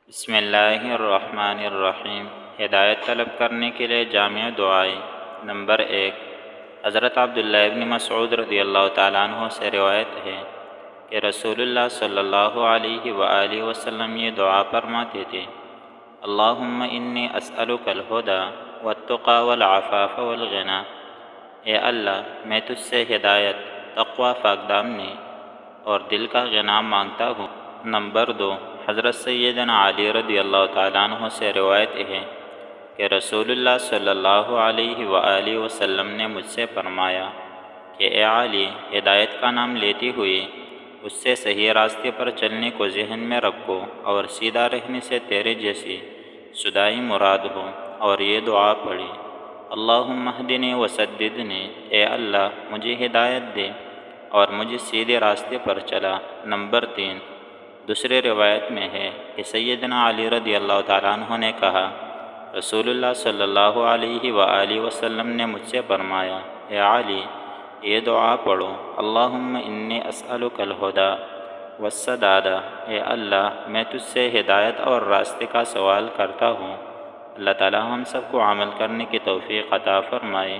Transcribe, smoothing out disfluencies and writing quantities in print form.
بسم اللہ الرحمن الرحیم۔ ہدایت طلب کرنے کے لیے جامع دعائیں۔ نمبر 1، حضرت عبداللہ ابن مسعود رضی اللہ تعالیٰ عنہ سے روایت ہے کہ رسول اللہ صلی اللہ علیہ وآلہ وسلم یہ دعا فرماتے تھے: اللہم انی اسألک الہدی والتقی والعفاف والغنی۔ اے اللہ، میں تجھ سے ہدایت، تقوی، پاکدامنی اور دل کا غنا مانگتا ہوں۔ نمبر 2، حضرت سیدنا علی رضی اللہ تعالیٰ عنہ سے روایت ہے کہ رسول اللہ صلی اللہ علیہ وآلہ وسلم نے مجھ سے فرمایا کہ اے علی، ہدایت کا نام لیتے ہوئے اس سے صحیح راستے پر چلنے کو ذہن میں رکھو اور سیدھا رہنے سے تیرے جیسی سدائی مراد ہو، اور یہ دعا پڑھی: اللہم اہدنی وسددنی۔ اے اللہ، مجھے ہدایت دے اور مجھے سیدھے راستے پر چلا۔ نمبر 3، دوسرے روایت میں ہے کہ سیدنا علی رضی اللہ تعالیٰ عنہ نے کہا: رسول اللہ صلی اللہ علیہ وآلہ وسلم نے مجھ سے فرمایا، اے علی، یہ دعا پڑھو: اللہم انی اسألک الہدی والسداد۔ اے اللہ، میں تجھ سے ہدایت اور راستے کا سوال کرتا ہوں۔ اللہ تعالیٰ ہم سب کو عمل کرنے کی توفیق عطا فرمائے۔